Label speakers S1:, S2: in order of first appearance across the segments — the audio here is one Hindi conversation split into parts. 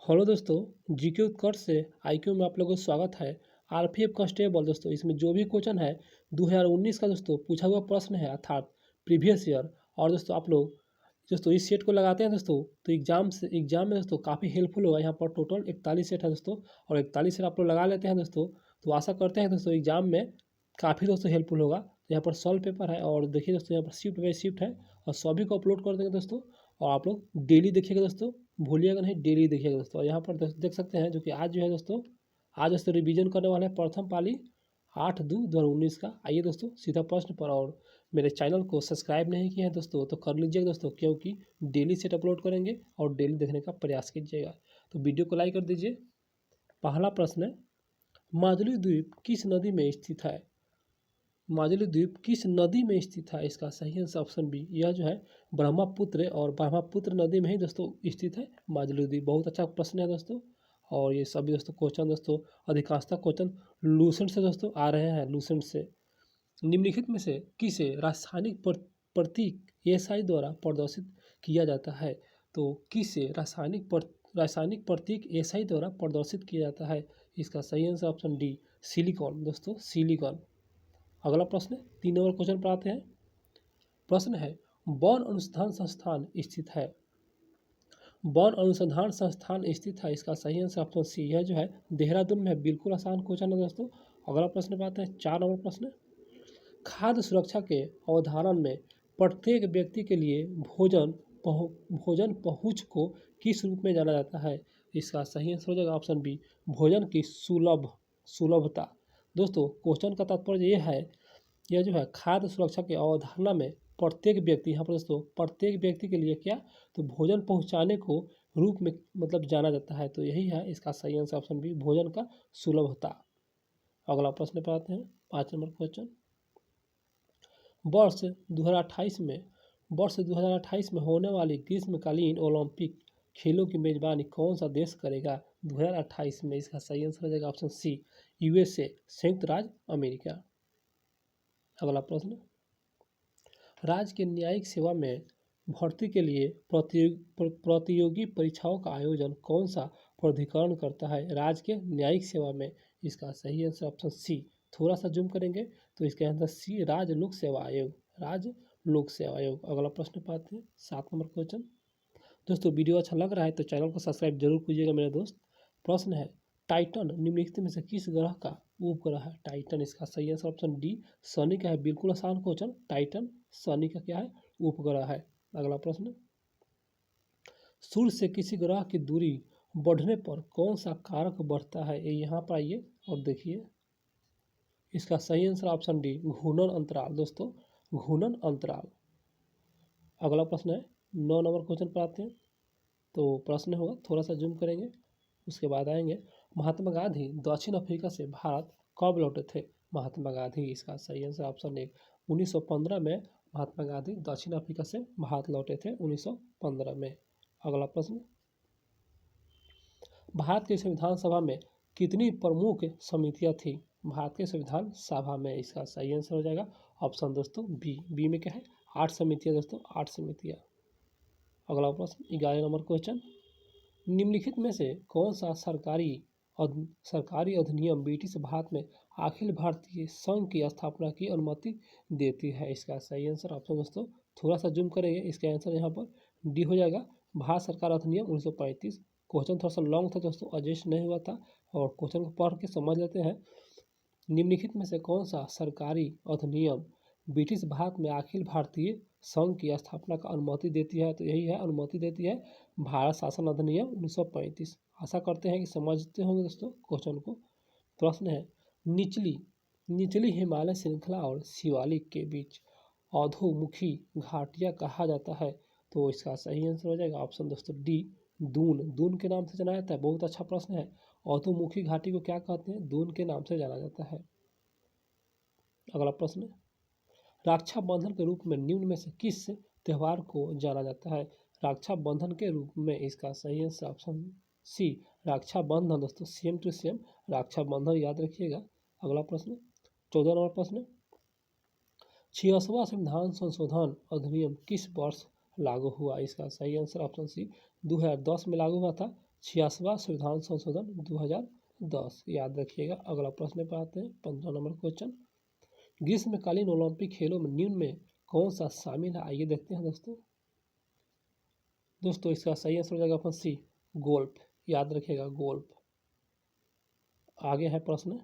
S1: हेलो दोस्तों, जीके उत्कर्ष से आईक्यू में आप लोगों का स्वागत है। आरपीएफ कांस्टेबल दोस्तों, इसमें जो भी क्वेश्चन है 2019 का दोस्तों पूछा हुआ प्रश्न है, अर्थात प्रीवियस ईयर। और दोस्तों आप लोग दोस्तों इस सेट को लगाते हैं दोस्तों, तो एग्जाम में दोस्तों काफ़ी हेल्पफुल होगा। यहाँ पर टोटल 41 सेट है दोस्तों, और 41 सेट आप लोग लगा लेते हैं दोस्तों, तो आशा करते हैं दोस्तों एग्जाम में काफ़ी दोस्तों हेल्पफुल होगा। तो यहाँ पर सॉल्व पेपर है, और देखिए दोस्तों यहाँ पर शिफ्ट बाई शिफ्ट है, और सभी को अपलोड कर देंगे दोस्तों। और आप लोग डेली देखिएगा दोस्तों, भूलिएगा नहीं, डेली देखिएगा दोस्तों। और यहाँ पर देख सकते हैं जो कि आज जो है दोस्तों, आज दोस्तों रिवीजन करने वाले हैं प्रथम पाली 8/2/2019 का। आइए दोस्तों सीधा प्रश्न पर। और मेरे चैनल को सब्सक्राइब नहीं किया है दोस्तों तो कर लीजिएगा दोस्तों, क्योंकि डेली सेट अपलोड करेंगे और डेली देखने का प्रयास कीजिएगा। तो वीडियो को लाइक कर दीजिए। पहला प्रश्न है, माजुली द्वीप किस नदी में स्थित है? माजुली द्वीप किस नदी में स्थित है? इसका सही आंसर ऑप्शन बी, यह जो है ब्रह्मपुत्र, और ब्रह्मपुत्र नदी में ही दोस्तों स्थित है माजुली द्वीप। बहुत अच्छा प्रश्न है दोस्तों। और ये सभी दोस्तों क्वेश्चन दोस्तों, अधिकांशतः क्वेश्चन लूसेंट से दोस्तों आ रहे हैं, लूसेंट से। निम्नलिखित में से किसे रासायनिक प्रतीक एसआई द्वारा प्रदर्शित किया जाता है? तो किसे रासायनिक प्रतीक एसआई द्वारा प्रदर्शित किया जाता है? इसका सही आंसर ऑप्शन डी, सिलिकॉन दोस्तों, सिलिकॉन। अगला प्रश्न, 3 नंबर क्वेश्चन पर आते हैं। प्रश्न है, वन अनुसंधान संस्थान स्थित है? वन अनुसंधान संस्थान स्थित है, इसका सही आंसर ऑप्शन सी, यह जो है देहरादून में है। बिल्कुल आसान क्वेश्चन है दोस्तों। अगला प्रश्न पर आते हैं, 4 नंबर प्रश्न। खाद्य सुरक्षा के अवधारण में प्रत्येक व्यक्ति के लिए भोजन पहुँच को किस रूप में जाना जाता है? इसका सही आंसर हो जाएगा ऑप्शन बी, भोजन की सुलभता। दोस्तों क्वेश्चन का तात्पर्य यह है, यह जो है खाद्य सुरक्षा की अवधारणा में प्रत्येक व्यक्ति, यहाँ पर दोस्तों प्रत्येक व्यक्ति के लिए क्या, तो भोजन पहुँचाने को रूप में मतलब जाना जाता है। तो यही है इसका सही आंसर ऑप्शन बी, भोजन का सुलभता। अगला प्रश्न पर आते हैं, 5 नंबर क्वेश्चन। वर्ष 2028 में होने वाली ग्रीष्मकालीन ओलंपिक खेलों की मेजबानी कौन सा देश करेगा 2028 में? इसका सही आंसर हो जाएगा ऑप्शन सी, यूएसए, संयुक्त राज्य अमेरिका। अगला प्रश्न, राज्य के न्यायिक सेवा में भर्ती के लिए प्रतियोगी परीक्षाओं का आयोजन कौन सा प्राधिकरण करता है राज्य के न्यायिक सेवा में? इसका सही आंसर ऑप्शन सी, थोड़ा सा जूम करेंगे तो इसका आंसर सी, राज्य लोक सेवा आयोग, राज्य लोक सेवा आयोग। अगला प्रश्न पाते हैं, 7 नंबर क्वेश्चन। दोस्तों वीडियो अच्छा लग रहा है तो चैनल को सब्सक्राइब जरूर कीजिएगा मेरे दोस्त। प्रश्न है, टाइटन निम्नलिखित में से किस ग्रह का उपग्रह है? टाइटन, इसका सही आंसर ऑप्शन डी, शनि का है। बिल्कुल आसान क्वेश्चन, टाइटन शनि का क्या है, उपग्रह है। अगला प्रश्न, सूर्य से किसी ग्रह की दूरी बढ़ने पर कौन सा कारक बढ़ता है? ये यहाँ पर आइए और देखिए, इसका सही आंसर ऑप्शन डी, घूर्णन अंतराल दोस्तों, घूर्णन अंतराल। अगला प्रश्न है, 9 नंबर क्वेश्चन पर आते हैं। तो प्रश्न होगा, थोड़ा सा जूम करेंगे उसके बाद आएंगे। महात्मा गांधी दक्षिण अफ्रीका से भारत कब लौटे थे? महात्मा गांधी, इसका सही आंसर ऑप्शन ए, 1915 में महात्मा गांधी दक्षिण अफ्रीका से भारत लौटे थे, 1915 में। अगला प्रश्न, भारत की संविधान सभा में कितनी प्रमुख समितियां थी? भारत के संविधान सभा में, इसका सही आंसर हो जाएगा ऑप्शन दोस्तों बी में क्या है, 8 समितियां दोस्तों, 8 समितियां। अगला प्रश्न, 11 नंबर क्वेश्चन। निम्नलिखित में से कौन सा सरकारी अधिनियम ब्रिटिश भारत में अखिल भारतीय संघ की स्थापना की अनुमति देती है? इसका सही आंसर ऑप्शन दोस्तों, थोड़ा सा जूम करेंगे, इसका आंसर यहाँ पर डी हो जाएगा, भारत सरकार अधिनियम 1935। क्वेश्चन थोड़ा सा लॉन्ग था दोस्तों, एडजस्ट नहीं हुआ था, और क्वेश्चन को पढ़ के समझ लेते हैं। निम्नलिखित में से कौन सा सरकारी अधिनियम ब्रिटिश भारत में अखिल भारतीय संघ की स्थापना का अनुमति देती है? तो यही है, अनुमति देती है भारत शासन अधिनियम 1935। आशा करते हैं कि समझते होंगे दोस्तों क्वेश्चन को। प्रश्न है, निचली हिमालय श्रृंखला और शिवालिक के बीच अधोमुखी घाटियाँ कहा जाता है? तो इसका सही आंसर हो जाएगा ऑप्शन दोस्तों डी, दून के नाम से जाना जाता है। बहुत अच्छा प्रश्न है, अधोमुखी घाटी को क्या कहते हैं? दून के नाम से जाना जाता है। अगला प्रश्न, रक्षाबंधन के रूप में निम्न में से किस त्यौहार को जाना जाता है? रक्षाबंधन के रूप में, इसका सही आंसर ऑप्शन सी, रक्षाबंधन दोस्तों, सेम टू सेम रक्षाबंधन याद रखिएगा। अगला प्रश्न, 14 नंबर प्रश्न, 66वां संविधान संशोधन अधिनियम किस वर्ष लागू हुआ? इसका सही आंसर ऑप्शन सी, 2010 में लागू हुआ था, छियासवां संविधान संशोधन 2010, याद रखिएगा। अगला प्रश्न पर आते हैं, 15 नंबर क्वेश्चन। ग्रीष्मकालीन ओलंपिक खेलों में निम्न में कौन सा शामिल है? आइए देखते हैं दोस्तों। दोस्तों इसका सही आंसर हो जाएगा ऑप्शन सी, गोल्फ। याद रखिएगा, गोल्फ। आगे है प्रश्न,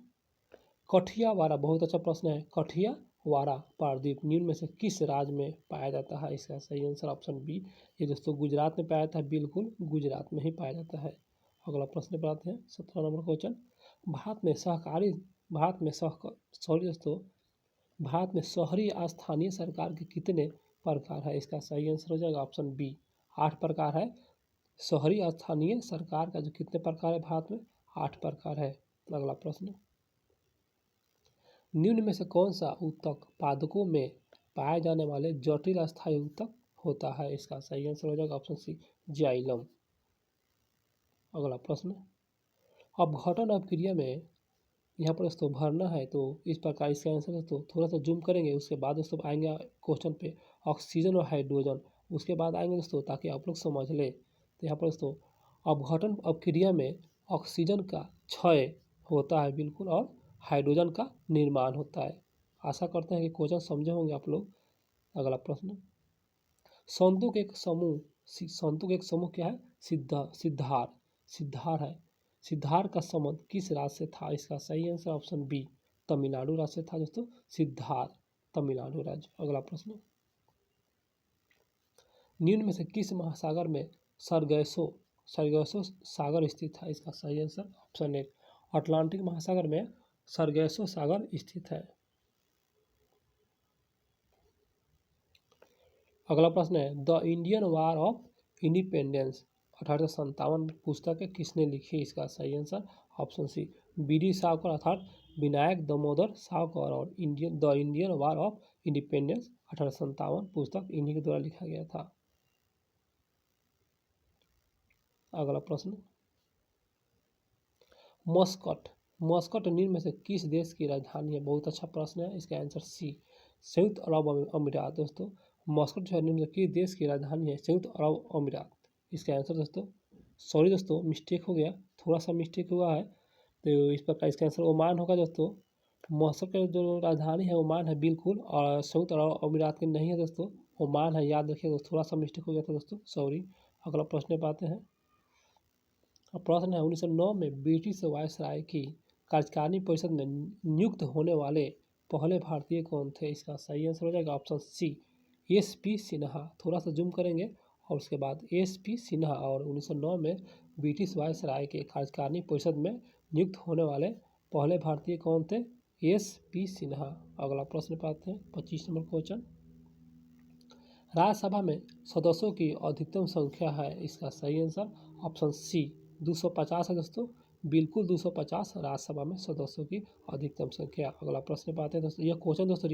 S1: कठियावाड़ा, बहुत अच्छा प्रश्न है। कठियावाड़ा प्रायद्वीप निम्न में से किस राज्य में पाया जाता है? इसका सही आंसर ऑप्शन बी, ये दोस्तों गुजरात में पाया जाता है। बिल्कुल गुजरात में ही पाया जाता है। अगला प्रश्न पर आते हैं, 17 नंबर क्वेश्चन। भारत में शहरी स्थानीय सरकार के कितने प्रकार है? इसका सही आंसर हो जाएगा ऑप्शन बी, 8 प्रकार है। शहरी स्थानीय सरकार का जो कितने प्रकार है भारत में? 8 प्रकार है। अगला प्रश्न, निम्न में से कौन सा ऊतक पादपों में पाए जाने वाले जटिल अस्थायी ऊतक होता है? इसका सही आंसर हो जाएगा ऑप्शन सी, जाइलम। अगला प्रश्न, अपघटन अपक्रिया में यहाँ पर दोस्तों भरना है, तो इस प्रकार इसका आंसर दोस्तों थोड़ा सा जूम करेंगे, उसके बाद दोस्तों आएंगे क्वेश्चन पे ऑक्सीजन और हाइड्रोजन, उसके बाद आएंगे दोस्तों ताकि आप लोग समझ ले। तो यहाँ पर दोस्तों अपघटन अपक्रिया में ऑक्सीजन का क्षय होता है, बिल्कुल, और हाइड्रोजन का निर्माण होता है। आशा करते हैं कि क्वेश्चन समझे होंगे आप लोग। अगला प्रश्न, संतों के एक समूह क्या है? सिद्धार है। सिद्धार का संबंध किस राज्य से था? इसका सही आंसर ऑप्शन बी, तमिलनाडु राज्य से था दोस्तों, सिद्धार, तमिलनाडु राज्य। अगला प्रश्न, निम्न में से किस महासागर में सरगैसो सागर स्थित है? इसका सही आंसर ऑप्शन ए, अटलांटिक महासागर में सरगैसो सागर स्थित है। अगला प्रश्न है, the Indian war of independence 1857 पुस्तक किसने लिखी? इसका सही answer option C, B D. Savarkar अर्थात विनायक दामोदर सावरकर, और the Indian war of independence 1857 पुस्तक इन्हीं के द्वारा लिखा गया था। अगला प्रश्न, मस्कट निम्न में से किस देश की राजधानी है? बहुत अच्छा प्रश्न है। इसका आंसर सी, संयुक्त अरब अमीरात। दोस्तों मस्कट जो है निम्न में किस देश की राजधानी है? संयुक्त अरब अमीरात। इसका आंसर दोस्तों, सॉरी दोस्तों मिस्टेक हो गया, थोड़ा सा मिस्टेक हुआ है, तो इस प्रकार इसका आंसर ओमान होगा दोस्तों। मस्कट की जो राजधानी है ओमान है, बिल्कुल, और संयुक्त अरब अमीरात की नहीं है दोस्तों, ओमान है, याद रखिए दोस्तों, थोड़ा सा मिस्टेक हो गया था दोस्तों, सॉरी। अगला प्रश्न पे आते हैं। प्रश्न है, 1909 में ब्रिटिश वायसराय की कार्यकारिणी परिषद में नियुक्त होने वाले पहले भारतीय कौन थे? इसका सही आंसर हो जाएगा ऑप्शन सी, एस.पी. सिन्हा। थोड़ा सा जूम करेंगे और उसके बाद एस.पी. सिन्हा, और 1909 में ब्रिटिश वायसराय के कार्यकारिणी परिषद में नियुक्त होने वाले पहले भारतीय कौन थे? एस.पी. सिन्हा। अगला प्रश्न पाते हैं, 25 नंबर क्वेश्चन। राज्यसभा में सदस्यों की अधिकतम संख्या है? इसका सही आंसर ऑप्शन सी, 250 है दोस्तों, बिल्कुल 250 राज्यसभा में सदस्यों की अधिकतम संख्या। अगला प्रश्न पे आते हैं दोस्तों, यह क्वेश्चन दोस्तों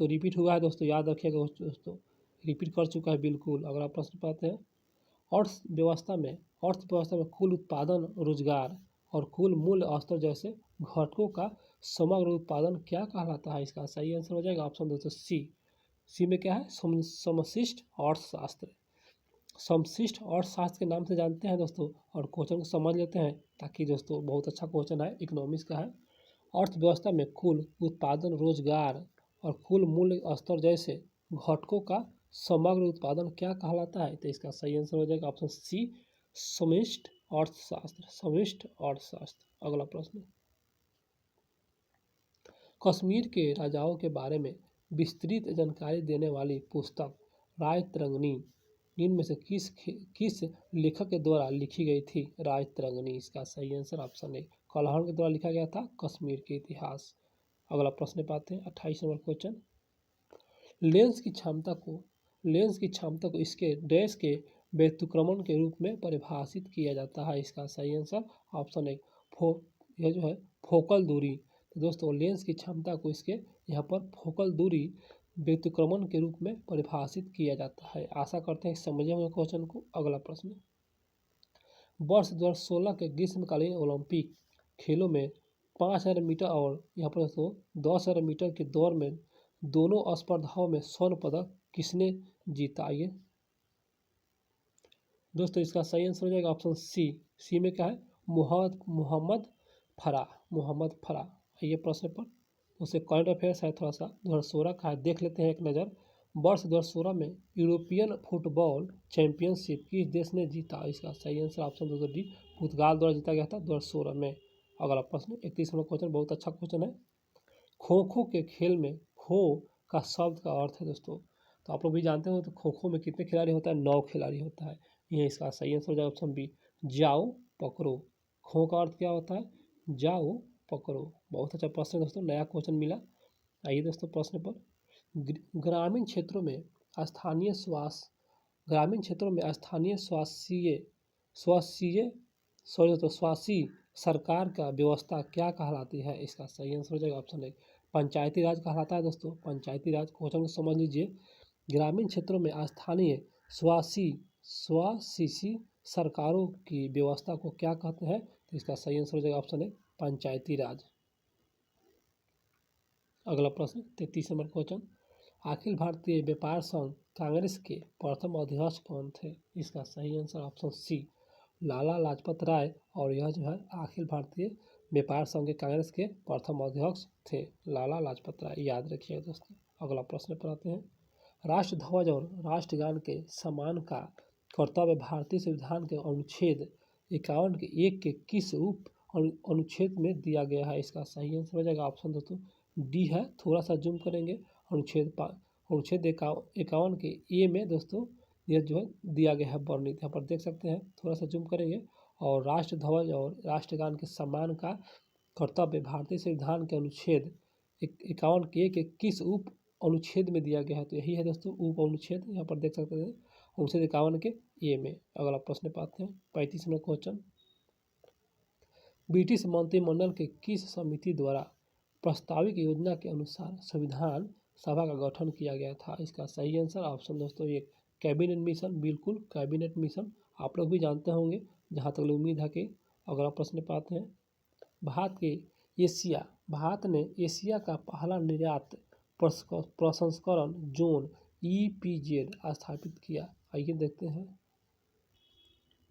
S1: रिपीट हुआ है दोस्तों, याद रखिएगा दोस्तों, रिपीट कर चुका है बिल्कुल। अगला प्रश्न पे आते हैं, अर्थव्यवस्था में कुल उत्पादन, रोजगार और कुल मूल्य स्तर जैसे घटकों का समग्र उत्पादन क्या कहलाता है? इसका सही आंसर हो जाएगा ऑप्शन दोस्तों सी में क्या है? समशिष्ट अर्थशास्त्र। समशिष्ट अर्थशास्त्र के नाम से जानते हैं दोस्तों, और क्वेश्चन को समझ लेते हैं ताकि दोस्तों बहुत अच्छा क्वेश्चन है, इकोनॉमिक्स का है। अर्थव्यवस्था में कुल उत्पादन, रोजगार और कुल मूल्य स्तर जैसे घटकों का समग्र उत्पादन क्या कहलाता है? तो इसका सही आंसर हो जाएगा ऑप्शन सी, समष्टि अर्थशास्त्र। अगला प्रश्न, कश्मीर के राजाओं के बारे में विस्तृत जानकारी देने वाली पुस्तक रायतरंगिनी निम्न में से किस लेखक के द्वारा लिखी गई थी? रायतरंगिनी। इसका सही आंसर ऑप्शन ए, कल्हड़ के द्वारा लिखा गया था कश्मीर के इतिहास। अगला प्रश्न पाते हैं, 28 नंबर क्वेश्चन। लेंस की क्षमता को इसके डैश के व्युत्क्रमण के रूप में परिभाषित किया जाता है? इसका सही आंसर ऑप्शन ए, यह जो है फोकल दूरी। तो दोस्तों लेंस की क्षमता को इसके यहाँ पर फोकल दूरी व्युत्क्रमण के रूप में परिभाषित किया जाता है। आशा करते हैं समझे होंगे क्वेश्चन को। अगला प्रश्न, वर्ष 2016 के ग्रीष्मकालीन ओलंपिक खेलों में 5000 मीटर और यहाँ पर दोस्तों 10,000 मीटर की दौड़ में दोनों स्पर्धाओं में स्वर्ण पदक किसने जीता? ये दोस्तों इसका सही आंसर हो जाएगा ऑप्शन सी। सी में क्या है, मोहम्मद फरा, मोहम्मद फरा। ये प्रश्न पर उसे करंट अफेयर्स है, थोड़ा सा 2016 का है, देख लेते हैं एक नज़र। वर्ष 2016 में यूरोपियन फुटबॉल चैंपियनशिप किस देश ने जीता? इसका सही आंसर ऑप्शन दोस्तों डी, पुर्तगाल द्वारा जीता गया था 2016 में। अगला प्रश्न 31 नंबर क्वेश्चन, बहुत अच्छा क्वेश्चन है। खो खो के खेल में खो का शब्द का अर्थ है दोस्तों, तो आप लोग भी जानते हो, तो खो खो में कितने खिलाड़ी होता है? 9 खिलाड़ी होता है। ये इसका सही आंसर हो जाएगा ऑप्शन बी, जाओ पकड़ो। खो का अर्थ क्या होता है? जाओ पकड़ो। बहुत अच्छा प्रश्न है दोस्तों, नया क्वेश्चन मिला। आइए दोस्तों प्रश्न पर, ग्रामीण क्षेत्रों में स्थानीय स्वास्थ्य, ग्रामीण क्षेत्रों में स्थानीय स्वास्थ्य स्वास्थ्य सॉरी दोस्तों स्वास्थ्य सरकार का व्यवस्था क्या कहलाती है? इसका सही आंसर हो जाएगा ऑप्शन ए, पंचायती राज कहलाता है दोस्तों, पंचायती राज। क्वेश्चन को समझ लीजिए, ग्रामीण क्षेत्रों में स्थानीय स्वास्थ्य सरकारों की व्यवस्था को क्या कहते हैं? तो इसका सही आंसर हो जाएगा ऑप्शन ए, पंचायती राज। अगला प्रश्न 33 नंबर क्वेश्चन, अखिल भारतीय व्यापार संघ कांग्रेस के प्रथम अध्यक्ष कौन थे? इसका सही आंसर ऑप्शन सी, लाला लाजपत राय। और यह जो है अखिल भारतीय व्यापार संघ के कांग्रेस के प्रथम अध्यक्ष थे लाला लाजपत राय, याद रखिएगा दोस्तों। अगला प्रश्न पर आते हैं, राष्ट्र ध्वज और राष्ट्रगान के सम्मान का कर्तव्य भारतीय संविधान के अनुच्छेद 51 के 1 के किस उप अनुच्छेद में दिया गया है? इसका सही आंसर हो जाएगा ऑप्शन दोस्तों डी है, थोड़ा सा जूम करेंगे, अनुच्छेद 51 के ए में दोस्तों यह जो है दिया गया है वर्णित, यहाँ पर देख सकते हैं, थोड़ा सा जूम करेंगे। और राष्ट्र ध्वज और राष्ट्रगान के सम्मान का कर्तव्य भारतीय संविधान के अनुच्छेद 51 के किस उप अनुच्छेद में दिया गया है? तो यही है दोस्तों उप अनुच्छेद, यहाँ पर देख सकते हैं अनुच्छेद 51 के ए में। अगला प्रश्न पाते हैं 35 नंबर क्वेश्चन, ब्रिटिश मंत्रिमंडल के किस समिति द्वारा प्रस्तावित योजना के अनुसार संविधान सभा का गठन किया गया था? इसका सही आंसर ऑप्शन दोस्तों एक, कैबिनेट मिशन, बिल्कुल कैबिनेट मिशन, आप लोग भी जानते होंगे जहाँ तक उम्मीद है कि। अगला प्रश्न पाते हैं, भारत ने एशिया का पहला निर्यात प्रसंस्करण जोन EPZ स्थापित किया। आइए देखते हैं,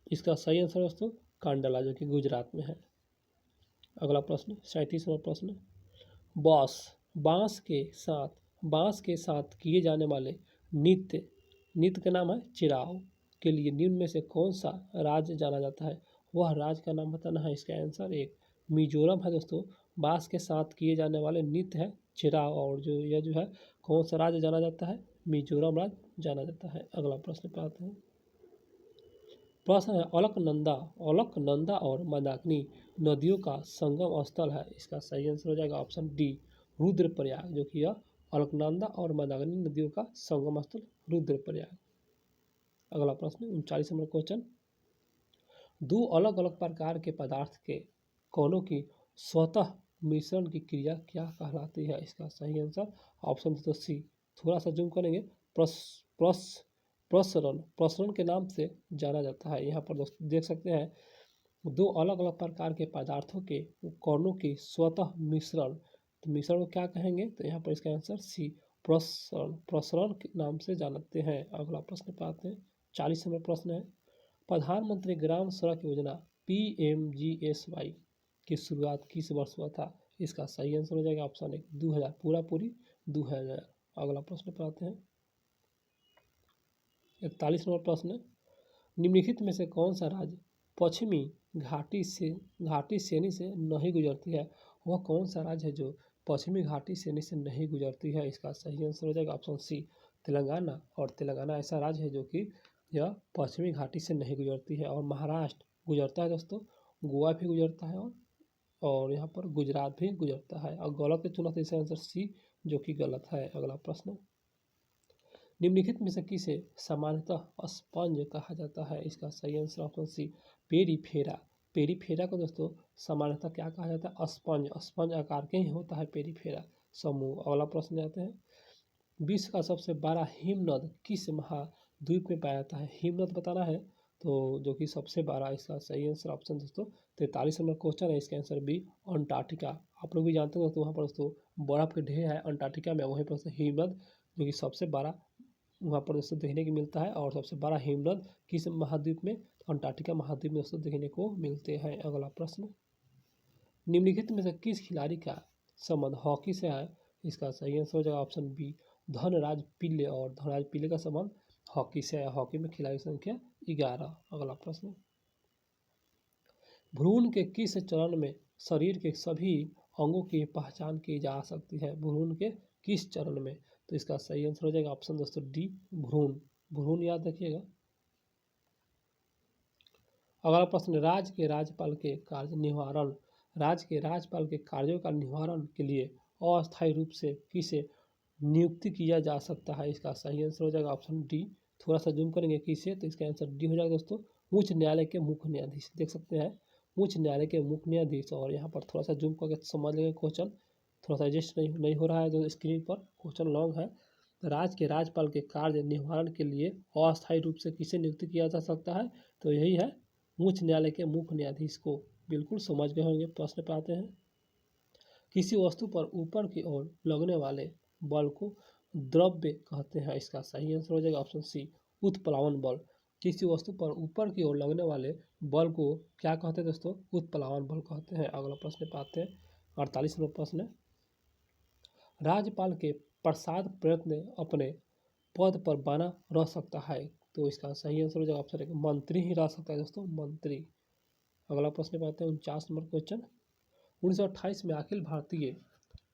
S1: इसका सही आंसर दोस्तों कांडला, जो कि गुजरात में है। अगला प्रश्न 37वां प्रश्न, बांस के साथ किए जाने वाले नृत्य का नाम है चिराव के लिए निम्न में से कौन सा राज्य जाना जाता है? वह राज्य का नाम बताना है। इसका आंसर एक, मिजोरम है दोस्तों। बांस के साथ किए जाने वाले नृत्य है चिराव, और यह जो है कौन सा राज्य जाना जाता है? मिजोरम राज्य जाना जाता है। अगला प्रश्न पर आते हैं, प्रश्न है, अलकनंदा और मंदाकिनी नदियों का संगम स्थल है। इसका सही आंसर हो जाएगा ऑप्शन डी, रुद्रप्रयाग, जो कि यह अलकनंदा और मंदाकिनी नदियों का संगम स्थल रुद्रप्रयाग। अगला प्रश्न 39 नंबर क्वेश्चन, दो अलग अलग प्रकार के पदार्थ के कणों की स्वतः मिश्रण की क्रिया क्या कहलाती है? इसका सही आंसर ऑप्शन तो सी, थोड़ा सा जूम करेंगे, प्रसरण के नाम से जाना जाता है। यहाँ पर दोस्तों देख सकते हैं, दो अलग अलग प्रकार के पदार्थों के कणों की स्वतः मिश्रण, तो मिश्रण को क्या कहेंगे? तो यहाँ पर इसका आंसर सी, प्रसरण के नाम से जानते हैं। अगला प्रश्न पर आते हैं, 40 नंबर प्रश्न है, प्रधानमंत्री ग्राम सड़क योजना PMGSY की शुरुआत किस वर्ष हुआ था? इसका सही आंसर हो जाएगा ऑप्शन एक, 2000, पूरी 2000। अगला प्रश्न पर आते हैं, 41 नंबर प्रश्न, निम्नलिखित में से कौन सा राज्य पश्चिमी घाटी श्रेणी से नहीं गुजरती है? वह कौन सा राज्य है जो पश्चिमी घाटी श्रेणी से नहीं गुजरती है? इसका सही आंसर हो जाएगा ऑप्शन सी, तेलंगाना। और तेलंगाना ऐसा राज्य है जो कि यह पश्चिमी घाटी से नहीं गुजरती है। और महाराष्ट्र गुजरता है दोस्तों, गोवा भी गुजरता है, और यहाँ पर गुजरात भी गुजरता है। और गलत चुना तो इसका आंसर सी, जो कि गलत है। अगला प्रश्न, निम्नलिखित में से किसे सामान्यतः स्पंज कहा जाता है? इसका सही आंसर ऑप्शन सी, पेरीफेरा। पेरीफेरा को दोस्तों सामान्यतः क्या कहा जाता है? स्पंज। स्पंज आकार के ही होता है पेरीफेरा समूह। अगला प्रश्न जाते हैं, विश्व का सबसे बड़ा हिमनद किस महाद्वीप में पाया जाता है? हिमनद बताना है, तो जो कि सबसे बड़ा, इसका सही आंसर ऑप्शन दोस्तों 43 नंबर क्वेश्चन है, इसका आंसर बी, अंटार्कटिका। आप लोग भी जानते हो दोस्तों, वहाँ पर दोस्तों बर्फ के ढेर है अंटार्कटिका में, वहीं पर हिमनद जो कि सबसे बड़ा वहाँ पर दोस्तों देखने को मिलता है। और सबसे बड़ा हिमनद किस महाद्वीप में? अंटार्कटिका महाद्वीप में दोस्तों देखने को मिलते हैं। अगला प्रश्न, निम्नलिखित में से किस खिलाड़ी का संबंध हॉकी से है? इसका सही आंसर हो जाएगा ऑप्शन बी, धनराज पिल्ले। और धनराज पिल्ले का संबंध हॉकी से है। हॉकी में खिलाड़ी संख्या 11। अगला प्रश्न, भ्रूण के किस चरण में शरीर के सभी अंगों की पहचान की जा सकती है? भ्रूण के किस चरण में? तो इसका सही आंसर हो जाएगा ऑप्शन दोस्तों डी, भ्रूण। भ्रूण याद रखिएगा। अगला प्रश्न, राज्य के राज्यपाल के कार्य निवारण, राज्य के राज्यपाल के कार्यों का निवारण के लिए अस्थायी रूप से किसे नियुक्ति किया जा सकता है? इसका सही आंसर हो जाएगा ऑप्शन डी। थोड़ा सा जूम करेंगे किसे, तो इसका आंसर डी हो जाएगा दोस्तों, उच्च न्यायालय के मुख्य न्यायाधीश। देख सकते हैं उच्च न्यायालय के मुख्य न्यायाधीश। और यहाँ पर थोड़ा सा जूम करके समझ लेंगे क्वेश्चन, थोड़ा सा एडजस्ट नहीं हो रहा है जो स्क्रीन पर, क्वेश्चन लॉन्ग है। राज्य के राज्यपाल के कार्य निवारण के लिए अस्थायी रूप से किसे नियुक्त किया जा सकता है? तो यही है उच्च न्यायालय के मुख्य न्यायाधीश को। बिल्कुल समझ गए होंगे। प्रश्न पे आते हैं, किसी वस्तु पर ऊपर की ओर लगने वाले बल को द्रव्य कहते हैं? इसका सही आंसर हो जाएगा ऑप्शन सी, उत्प्लावन बल। किसी वस्तु पर ऊपर की ओर लगने वाले बल को क्या कहते हैं दोस्तों? उत्प्लावन बल कहते हैं। अगला प्रश्न पे आते हैं, 48 नंबर प्रश्न, राज्यपाल के प्रसाद प्रयत्न अपने पद पर बना रह सकता है? तो इसका सही आंसर हो जाएगा ऑप्शन एक, मंत्री ही रह सकता है दोस्तों, मंत्री। अगला प्रश्न पे आते हैं, 49 नंबर क्वेश्चन, 1928 में अखिल भारतीय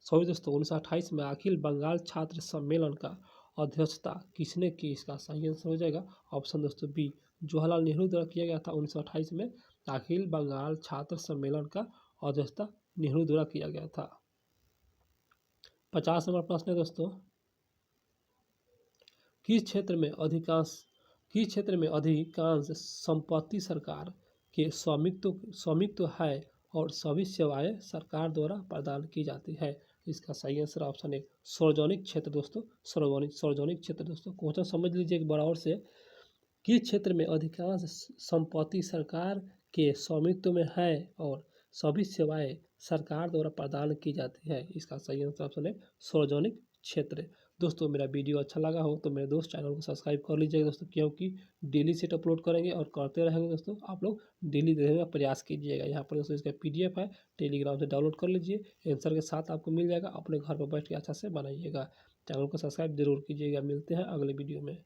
S1: सॉरी दोस्तों 1928 में अखिल बंगाल छात्र सम्मेलन का अध्यक्षता किसने की? इसका सही आंसर हो जाएगा ऑप्शन दोस्तों बी, जवाहरलाल नेहरू द्वारा किया गया था। 1928 में अखिल बंगाल छात्र सम्मेलन का अध्यक्षता नेहरू द्वारा किया गया था। 50 नंबर प्रश्न है दोस्तों, किस क्षेत्र में अधिकांश संपत्ति सरकार के स्वामित्व है और सभी सेवाएं सरकार द्वारा प्रदान की जाती है? इसका सही आंसर ऑप्शन है सार्वजनिक क्षेत्र दोस्तों, सार्वजनिक क्षेत्र दोस्तों। क्वेश्चन समझ लीजिए एक बराबर से, किस क्षेत्र में अधिकांश संपत्ति सरकार के स्वामित्व में है और सभी सेवाएं सरकार द्वारा प्रदान की जाती है? इसका सही आंसर ऑप्शन है सार्वजनिक क्षेत्र। दोस्तों मेरा वीडियो अच्छा लगा हो तो मेरे दोस्त चैनल को सब्सक्राइब कर लीजिएगा दोस्तों, क्योंकि डेली सेट अपलोड करेंगे और करते रहेंगे दोस्तों। आप लोग डेली देने का प्रयास कीजिएगा। यहाँ पर दोस्तों इसका PDF है, टेलीग्राम से डाउनलोड कर लीजिए, आंसर के साथ आपको मिल जाएगा। अपने घर पर बैठ के अच्छा से बनाइएगा। चैनल को सब्सक्राइब जरूर कीजिएगा। मिलते हैं अगले वीडियो में।